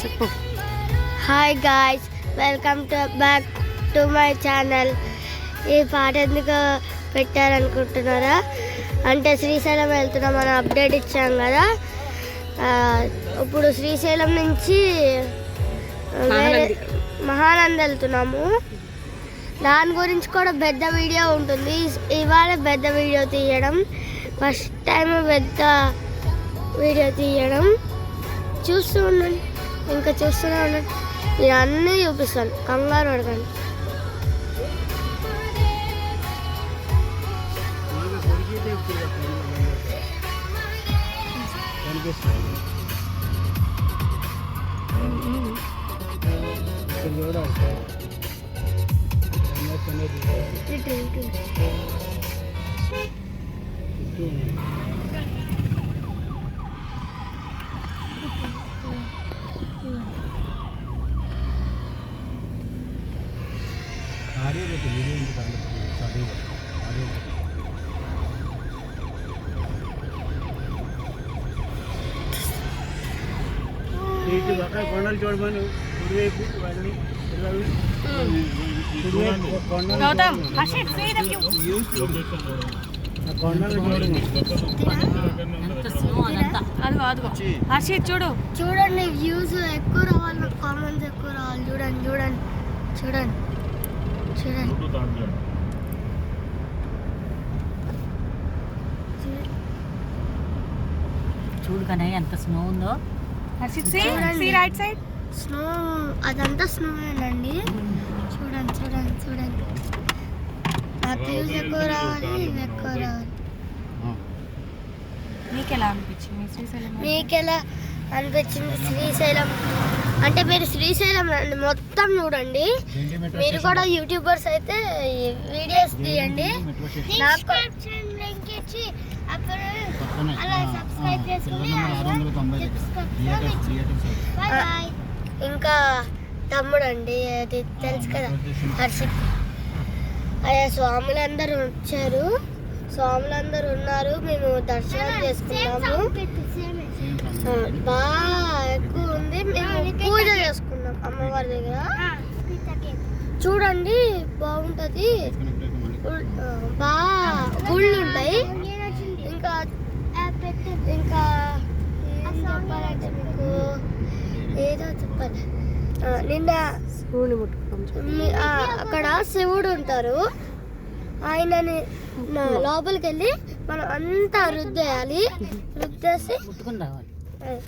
చెప్పు. Hi guys, welcome back to my channel. ఈ పాట ఎందుకు పెట్టారనుకుంటున్నారా? అంటే శ్రీశైలం వెళ్తున్నామని అప్డేట్ ఇచ్చాం కదా. ఇప్పుడు శ్రీశైలం నుంచి మహానంది వెళ్తున్నాము. దాని గురించి కూడా పెద్ద వీడియో ఉంటుంది. ఇవాళ పెద్ద వీడియో తీయడం ఫస్ట్ టైం, పెద్ద వీడియో తీయడం. చూస్తూ ఉండండి, ఇంకా చూస్తూనే ఉండండి. నేను అన్నీ చూపిస్తాను, కంగారు పడకండి. కొండలు చూడమని కుడివైపు వెళ్ళి చూడండి, వ్యూస్ ఎక్కువ రావాలి, కామెంట్స్ ఎక్కువ రావాలి. చూడండి చూడండి చూడండి చూడండి. చూడు కానీ ఎంత స్నో ఉందో. రైట్ సైడ్ స్నో, అదంతా స్నోయేనండి. చూడండి చూడండి చూడండి. నాకు వ్యూస్ ఎక్కువ రావాలి, ఇవి ఎక్కువ రావాలి. మీకెలా అనిపించింది శ్రీశైలం? మీకెలా అనిపించింది శ్రీశైలం? అంటే మీరు శ్రీశైలం రండి, మొత్తం చూడండి. మీరు కూడా యూట్యూబర్స్ అయితే వీడియోస్ తీయండి. నాకు ఇంకా తమ్ముడు అండి, అది తెలుసు కదా, హర్షిత్. అదే స్వాములందరూ వచ్చారు, స్వాములందరూ ఉన్నారు. మేము దర్శనం చేసుకున్నాము. బాగా ఎక్కువ ఉంది. మేము పూజ చేసుకున్నాం అమ్మవారి దగ్గర. చూడండి, బాగుంటుంది. బాగా గుళ్ళు ఉంటాయి. ఇంకా ఇంకా చెప్పాలంటే మీకు ఏదో చెప్పాలి. నిన్న అక్కడ శివుడు ఉంటారు. ఆయనని లోపలికి వెళ్ళి మనం అంతా రుద్దేయాలి. రుద్దేసి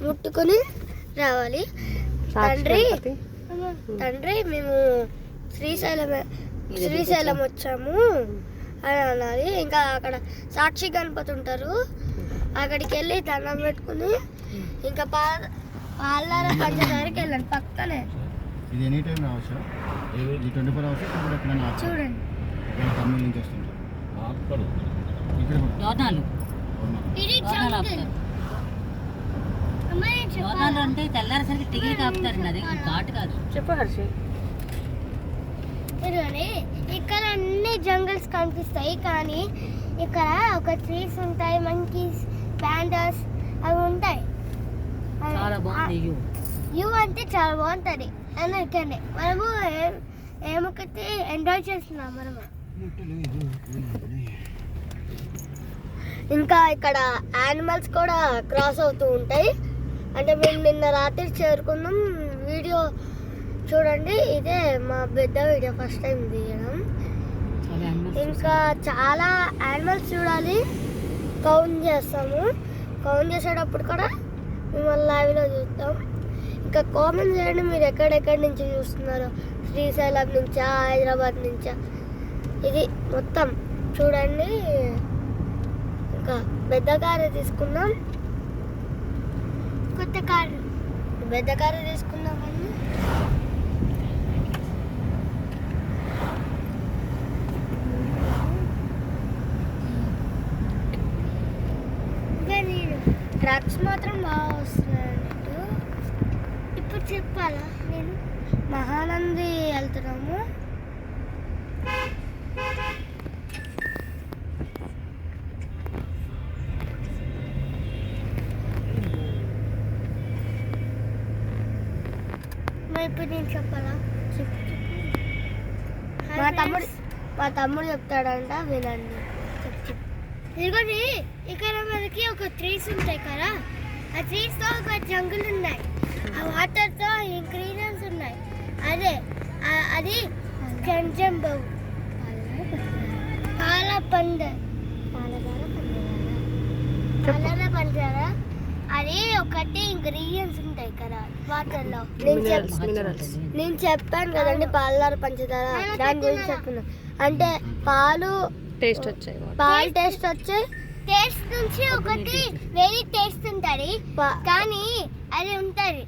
ముట్టుకొని రావాలి. తండ్రి మేము శ్రీశైలం వచ్చాము అని అనాలి. ఇంకా అక్కడ సాక్షి గణపతి ఉంటారు, అక్కడికి వెళ్ళి దండం పెట్టుకుని ఇంకా పాలార పంచదారికి వెళ్ళండి. పక్కనే చూడండి. అంటే తెల్లారిసరికి టిగిరి కాపుతారండి, అది ఘాటు కాదు. చెప్పు హర్షి. ఇక్కడ అన్ని జంగల్స్ కనిపిస్తాయి, కానీ ఇక్కడ ఒక ట్రీస్ ఉంటాయి, మంకీస్, ప్యాండాస్ అవి ఉంటాయి. యూ అంటే చాలా బాగుంటుంది. అందుకనే మనము ఏమొకటి ఎంజాయ్ చేస్తున్నాం మనము. ఇంకా ఇక్కడ యానిమల్స్ కూడా క్రాస్ అవుతూ ఉంటాయి. అంటే మేము నిన్న రాత్రి చేరుకున్నాం. వీడియో చూడండి, ఇదే మా పెద్ద వీడియో, ఫస్ట్ టైం తీయడం. ఇంకా చాలా యానిమల్స్ చూడాలి. కౌంట్ చేస్తాము. కౌంట్ చేసేటప్పుడు కూడా మిమ్మల్ని లైవ్లో చూస్తాం. ఇంకా కామెంట్ చేయండి, మీరు ఎక్కడెక్కడి నుంచి చూస్తున్నారో. శ్రీశైలం నుంచా, హైదరాబాద్ నుంచా, ఇది మొత్తం చూడండి. ఇంకా పెద్ద కారు తీసుకున్నాం, కొత్త కారు, పెద్ద కారు తీసుకున్నామని. ట్రక్స్ మాత్రం బాగా వస్తున్నాయి అన్నట్టు. ఇప్పుడు చెప్పాలా నేను? మహానంది వెళ్తున్నాము. ఇప్పుడు నేను చెప్పాలా మా తమ్ముడు చెప్తాడంట వినండి. ఇదిగోండి ఇక్కడ మనకి ఒక ట్రీస్ ఉంటాయి కదా, ఆ ట్రీస్ తో ఒక జంగుల్ ఉన్నాయి, ఆ వాటర్ తో ఇంగ్రీడియంట్స్ ఉన్నాయి. అది కంజంబు పాల పండు పంచారా, అది ఒకటి ఇంగ్రీడియంట్స్ ఉంటాయి కదా వాటర్ లో. నేను చెప్పాను కదండి పాలదార పంచదార, దాని గురించి చెప్తున్నా. అంటే పాలు టేస్ట్ వచ్చాయి. టేస్ట్ నుంచి ఒకటి వేరే టేస్ట్ ఉంటుంది, కానీ అది ఉంటుంది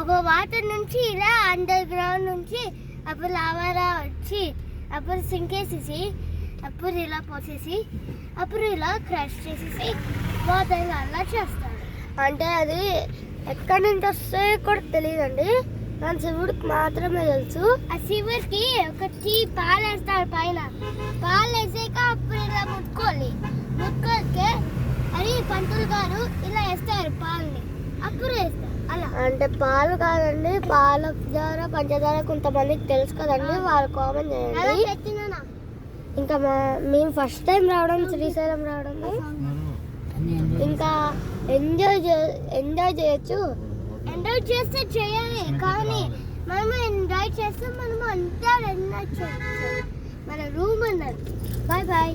ఒక వాటర్ నుంచి ఇలా అండర్ గ్రౌండ్ నుంచి అప్పుడు లావారా వచ్చి అప్పుడు సింకేసేసి అప్పుడు ఇలా పోసేసి అప్పుడు ఇలా క్రష్ చేసేసి వాటర్ అలా చేస్తారు. అంటే అది ఎక్కడి నుంచి వస్తే కూడా తెలియదండి, కానీ శివుడికి మాత్రమే తెలుసు. ఆ శివుడికి ఒకటి పాలు వేస్తారు పైన, పాలు వేసాక అప్పుడు ఇలా ముట్టుకోకే అది పంతులు గారు ఇలా వేస్తారు పాలని, అప్పుడు వేస్తారు అలా. అంటే పాలు కాదండి, పాల ద్వారా పంచదార కొంతమందికి తెలుసు కదండి, వాళ్ళు కామన్ చేయండి. ఇంకా మేము ఫస్ట్ టైం రావడం శ్రీశైలం రావడము, ఇంకా ఎంజాయ్ చేయొచ్చు. ఎంజాయ్ చేస్తే చేయాలి, కానీ మనం ఎంజాయ్ చేస్తే మనం అంతా ఎంజాయ్ చేయొచ్చు. మన రూమ్ ఉన్నది. Bye bye.